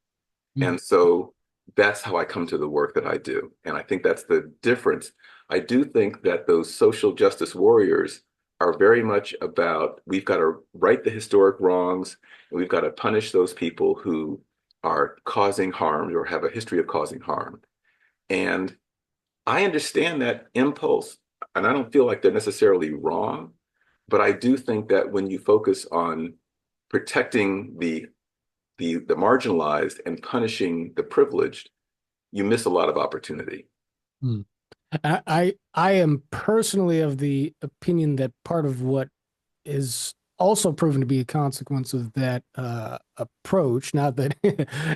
Mm. And so that's how I come to the work that I do. And I think that's the difference. I do think that those social justice warriors are very much about we've got to right the historic wrongs, and we've got to punish those people who are causing harm or have a history of causing harm. And I understand that impulse, and I don't feel like they're necessarily wrong, but I do think that when you focus on protecting the marginalized and punishing the privileged, you miss a lot of opportunity. Mm. I am personally of the opinion that part of what is also proven to be a consequence of that approach, not that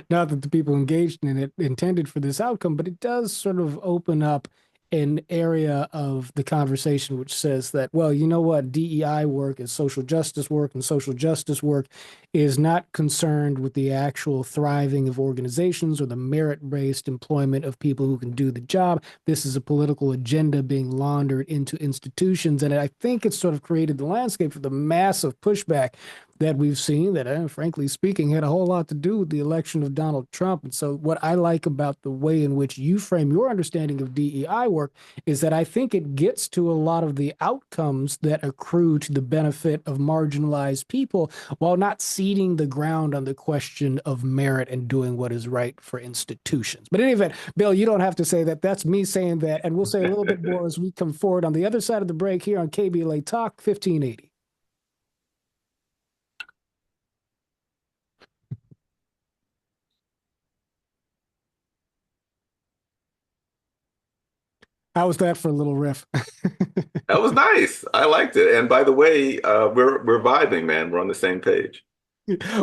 not that the people engaged in it intended for this outcome, but it does sort of open up an area of the conversation which says that, well, you know what, DEI work is social justice work, and social justice work is not concerned with the actual thriving of organizations or the merit-based employment of people who can do the job. This is a political agenda being laundered into institutions. And I think it's sort of created the landscape for the massive pushback that we've seen that, frankly speaking, had a whole lot to do with the election of Donald Trump. And so, what I like about the way in which you frame your understanding of DEI work is that I think it gets to a lot of the outcomes that accrue to the benefit of marginalized people while not ceding the ground on the question of merit and doing what is right for institutions. But in any event, Bill, you don't have to say that. That's me saying that. And we'll say a little bit more as we come forward on the other side of the break here on KBLA Talk 1580. How was that for a little riff? That was nice. I liked it. And by the way, we're vibing, man. We're on the same page.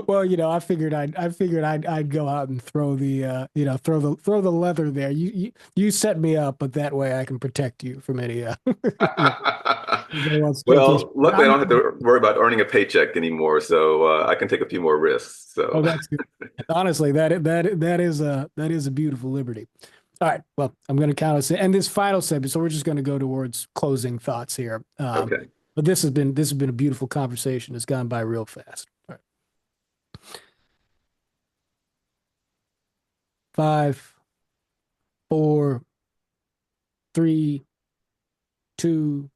Well, I figured I'd go out and throw the throw the leather there. You set me up, but that way I can protect you from any anybody wants to take his. Well, luckily, I don't have to worry about earning a paycheck anymore, so I can take a few more risks. Oh, So, that's good. Honestly, that is a beautiful liberty. All right. Well, I'm going to count us and this final segment. So we're just going to go towards closing thoughts here. okay. But this has been a beautiful conversation. It's gone by real fast. All right. 5, 4, 3, 2.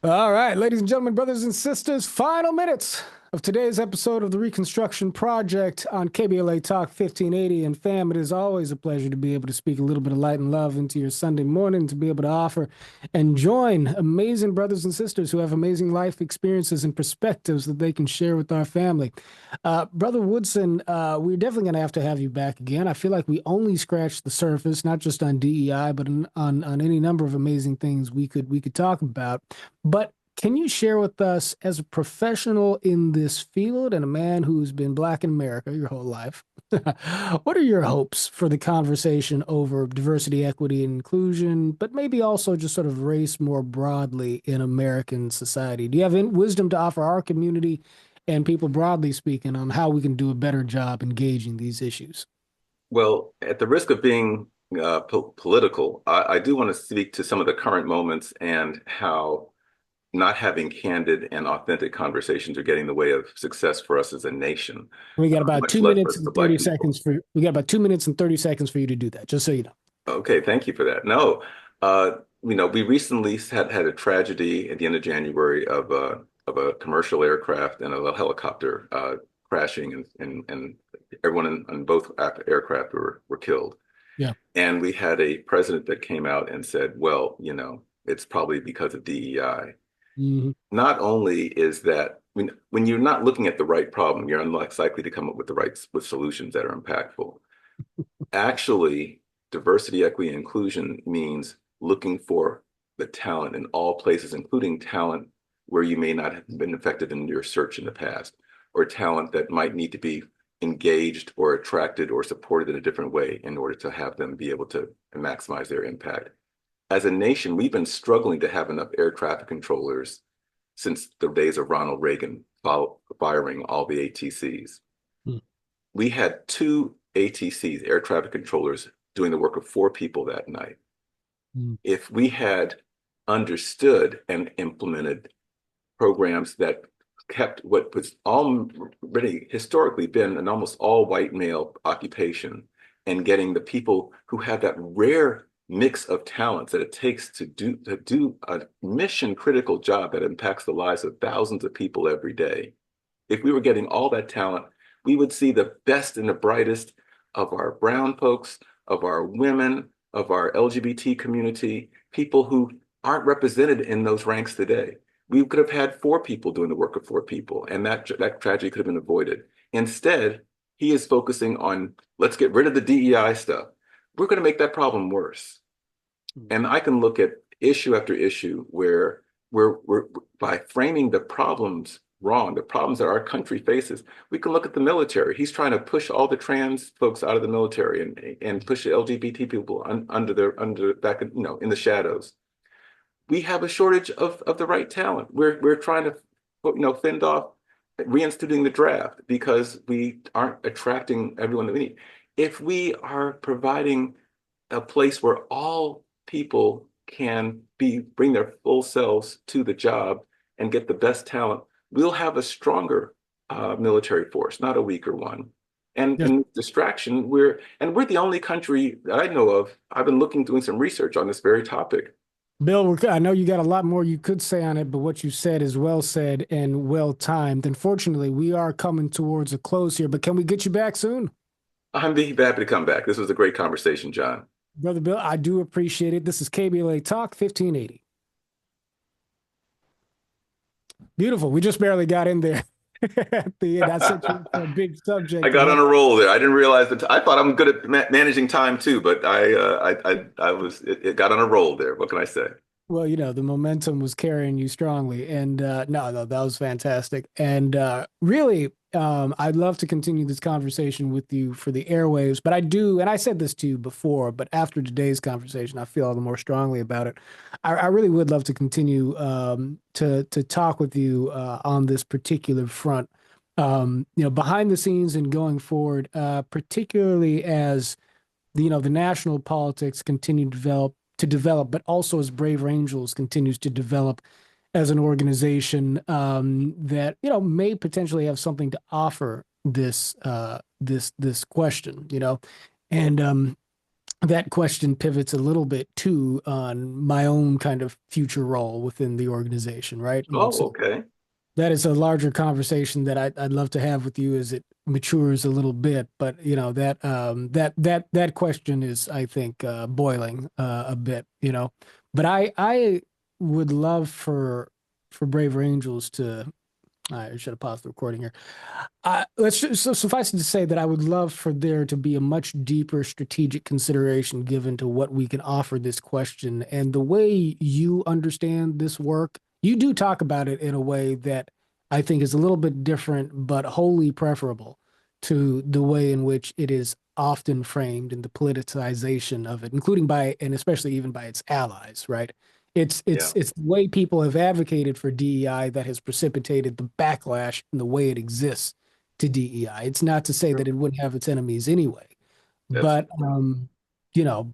All right, ladies and gentlemen, brothers and sisters, final minutes of today's episode of the Reconstruction Project on KBLA Talk 1580. And fam, it is always a pleasure to be able to speak a little bit of light and love into your Sunday morning, to be able to offer and join amazing brothers and sisters who have amazing life experiences and perspectives that they can share with our family. Brother Woodson, we're definitely going to have you back again. I feel like we only scratched the surface, not just on DEI, but on any number of amazing things we could talk about. But can you share with us, as a professional in this field and a man who's been Black in America your whole life, what are your hopes for the conversation over diversity, equity, and inclusion, but maybe also just sort of race more broadly in American society? Do you have wisdom to offer our community and people broadly speaking on how we can do a better job engaging these issues? Well, at the risk of being political, I do want to speak to some of the current moments and how not having candid and authentic conversations are getting in the way of success for us as a nation, We got about much two less for, minutes for and Black 30 people. seconds for we got about 2 minutes and 30 seconds for you to do that, just so you know. Okay, thank you for that. No, uh, we recently had a tragedy at the end of January of a commercial aircraft and a helicopter crashing, and everyone on both aircraft were killed. Yeah. And we had a president that came out and said, well, it's probably because of DEI. Mhm. Not only is that when you're not looking at the right problem, you're less likely to come up with with solutions that are impactful. Actually, diversity, equity, and inclusion means looking for the talent in all places, including talent where you may not have been effective in your search in the past, or talent that might need to be engaged or attracted or supported in a different way in order to have them be able to maximize their impact. As a nation, we've been struggling to have enough air traffic controllers since the days of Ronald Reagan firing all the ATCs. Mm. We had two ATCs, air traffic controllers, doing the work of four people that night. Mm. If we had understood and implemented programs that kept what was already historically been an almost all white male occupation, and getting the people who have that rare mix of talents that it takes to do a mission critical job that impacts the lives of thousands of people every day. If we were getting all that talent, we would see the best and the brightest of our brown folks, of our women, of our LGBT community, people who aren't represented in those ranks today. We could have had four people doing the work of four people, and that tragedy could have been avoided. Instead, he is focusing on, let's get rid of the DEI stuff. We're going to make that problem worse. And I can look at issue after issue where we're by framing the problems wrong, the problems that our country faces. We can look at the military. He's trying to push all the trans folks out of the military and push the LGBT people under back in the shadows. We have a shortage of the right talent. We're trying to fend off reinstituting the draft because we aren't attracting everyone that we need. If we are providing a place where all people can bring their full selves to the job and get the best talent, we'll have a stronger military force, not a weaker one. And Yes. in distraction, we're the only country that I know of. I've been doing some research on this very topic. Bill, I know you got a lot more you could say on it, but what you said is well said and well timed. Unfortunately, we are coming towards a close here, but can we get you back soon? I'm be happy to come back. This was a great conversation, John. Brother Bill, I do appreciate it. This is KBLA Talk 1580. Beautiful. We just barely got in there at the end. I said you for a big I subject. got on a roll there. I didn't realize that. I thought I'm good at managing time too, but I was it got on a roll there. What can I say? Well, the momentum was carrying you strongly. And no, that was fantastic. And really, I'd love to continue this conversation with you for the airwaves. But I do, and I said this to you before, but after today's conversation, I feel all the more strongly about it. I really would love to continue to talk with you on this particular front. Behind the scenes and going forward, particularly as the national politics continue to develop, but also as Brave Angels continues to develop as an organization that may potentially have something to offer this question, and that question pivots a little bit too on my own kind of future role within the organization, right? And Oh, so okay. that is a larger conversation that I'd love to have with you as it matures a little bit. But that question is, I think, boiling a bit. But I would love for Braver Angels to. I should have paused the recording here. Let's just, so suffice it to say that I would love for there to be a much deeper strategic consideration given to what we can offer this question and the way you understand this work. You do talk about it in a way that I think is a little bit different, but wholly preferable to the way in which it is often framed in the politicization of it, including by and especially even by its allies, right? It's Yeah. it's it's the way people have advocated for DEI that has precipitated the backlash in the way it exists to DEI. It's not to say that True. it wouldn't have its enemies anyway, That's but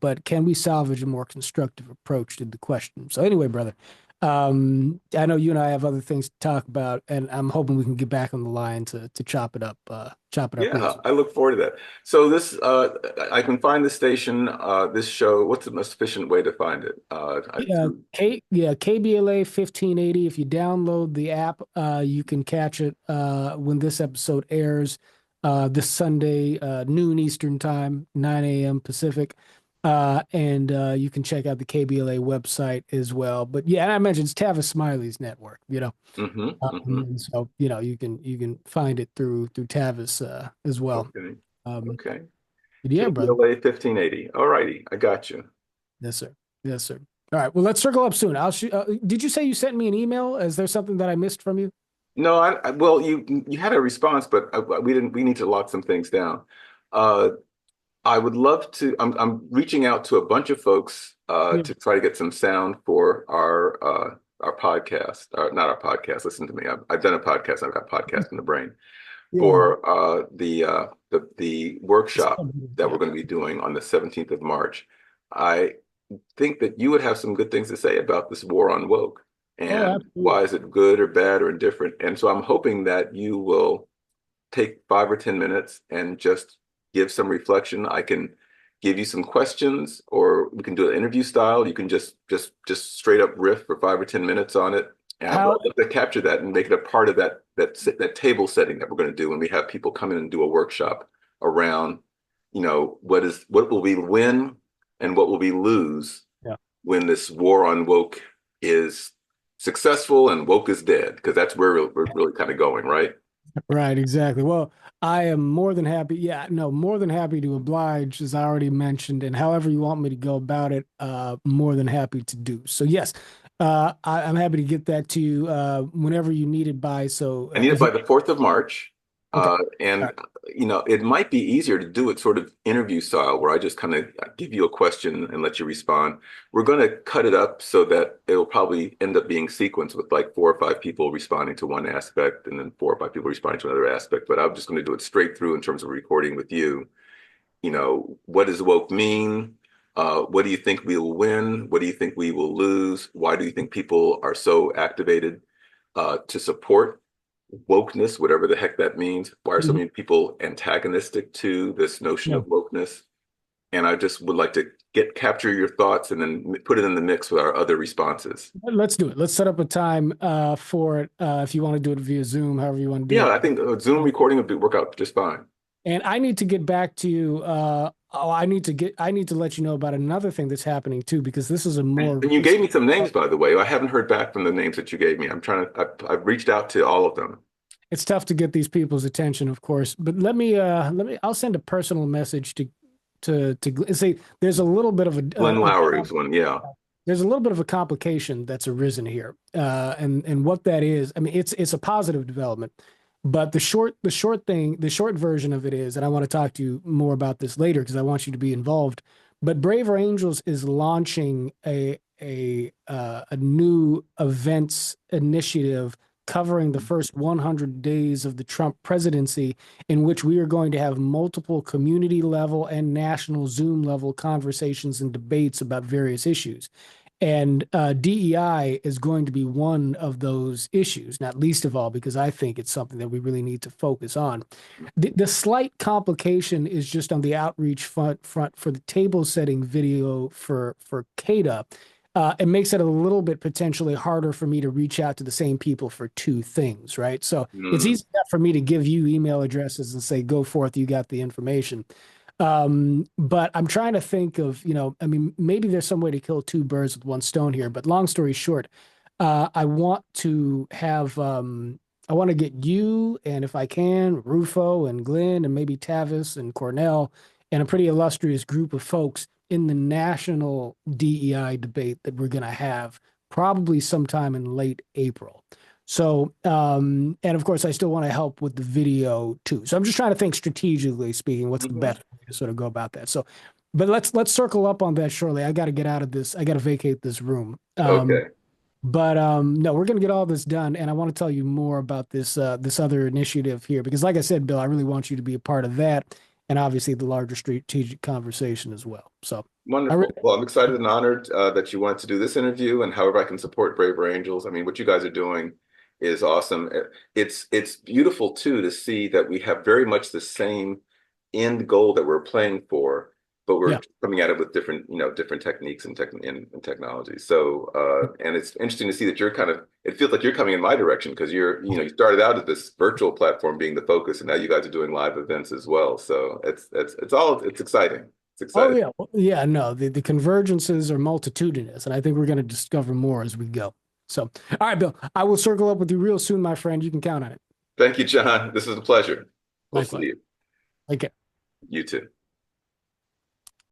but can we salvage a more constructive approach to the question? So anyway, brother, I know you and I have other things to talk about, and I'm hoping we can get back on the line to chop it up real Yeah, soon. I look forward to that. So I can find the station, this show. What's the most efficient way to find it? KBLA 1580. If you download the app, you can catch it when this episode airs this Sunday, noon Eastern time, 9 a.m. Pacific. And you can check out the KBLA website as well. But yeah, and I mentioned it's Tavis Smiley's network. Mm-hmm, mm-hmm. And so you can find it through Tavis as well. Okay, Um, okay. but yeah, brother. KBLA 1580. All righty, I got you. Yes, sir. Yes, sir. All right. Well, let's circle up soon. I'll shoot. Did you say you sent me an email? Is there something that I missed from you? No, well, you had a response, but we didn't. We need to lock some things down. Uh, I would love to. I'm reaching out to a bunch of folks Yeah. to try to get some sound for our podcast. Not our podcast. Listen to me. I've done a podcast. I've got podcast in the brain Yeah. for the workshop that Yeah. we're going to be doing on the 17th of March. I think that you would have some good things to say about this war on woke Oh, and absolutely. why is it good or bad or indifferent. And so I'm hoping that you will take 5 or 10 minutes and just give some reflection. I can give you some questions, or we can do an interview style. You can just straight up riff for 5 or 10 minutes on it. And but How I'd love to capture that and make it a part of that table setting that we're going to do when we have people come in and do a workshop around, what will we win and what will we lose Yeah. when this war on woke is successful and woke is dead, because that's where we're really kind of going, right? Right, exactly. Well, I am more than happy. Yeah, no, more than happy to oblige, as I already mentioned, and however you want me to go about it, more than happy to do. So yes, I'm happy to get that to you whenever you need it by. So I need it if by you the 4th of March. okay, all And, right. it might be easier to do it sort of interview style where I just kind of give you a question and let you respond. We're going to cut it up so that it'll probably end up being sequenced with like 4 or 5 people responding to one aspect and then 4 or 5 people responding to another aspect. But I'm just going to do it straight through in terms of recording with you. What does woke mean? What do you think we will win? What do you think we will lose? Why do you think people are so activated to support wokeness, whatever the heck that means? Why are so Mhm. many people antagonistic to this notion Yeah, of wokeness? And I just would like to capture your thoughts and then put it in the mix with our other responses. let's do it. Let's set up a time for it. If you want to do it via Zoom, however you want to do Yeah, it. I think Zoom recording would work out just fine. And I need to get back to you. I need to let you know about another thing that's happening too, because this is a more And you gave recent. me some names, by the way. I haven't heard back from the names that you gave me. I've reached out to all of them. It's tough to get these people's attention, of course. But I'll send a personal message to say there's a little bit of Glenn Lowry was one. Yeah. there's a little bit of a complication that's arisen here, and what that is. I mean, it's a positive development, but the short version of it is, and I want to talk to you more about this later because I want you to be involved. But Braver Angels is launching a new events initiative covering the first 100 days of the Trump presidency, in which we are going to have multiple community level and national Zoom level conversations and debates about various issues. And DEI is going to be one of those issues, not least of all, because I think it's something that we really need to focus on. The slight complication is just on the outreach front for the table setting video for CADA. It makes it a little bit potentially harder for me to reach out to the same people for two things, right? So it's Mm. easy enough for me to give you email addresses and say, go forth, you got the information. But I'm trying to think of, I mean, maybe there's some way to kill two birds with one stone here. But long story short, I want to I want to get you and if I can, Rufo and Glenn and maybe Tavis and Cornell and a pretty illustrious group of folks in the national DEI debate that we're going to have probably sometime in late April. So, and of course, I still want to help with the video too. So I'm just trying to think strategically speaking, what's the Mhm. best way to sort of go about that. So, but let's circle up on that shortly. I got to get out of this. I got to vacate this room. Okay. But no, we're gonna get all this done, and I want to tell you more about this other initiative here because, like I said, Bill, I really want you to be a part of that, and obviously the larger strategic conversation as well. So I really Wonderful. Well, I'm excited and honored that you wanted to do this interview and however I can support Braver Angels. I mean, what you guys are doing is awesome. It's beautiful too to see that we have very much the same end goal that we're playing for, but we're yeah. coming at it with different techniques and technologies. So, and it's interesting to see that it feels like you're coming in my direction because you started out as this virtual platform being the focus, and now you guys are doing live events as well. So it's exciting. It's Oh exciting. yeah, well, yeah. No, the convergences are multitudinous, and I think we're going to discover more as we go. So, all right, Bill, I will circle up with you real soon, my friend. You can count on it. Thank you, John. This is a pleasure. We'll see Likewise. you. Okay. You too.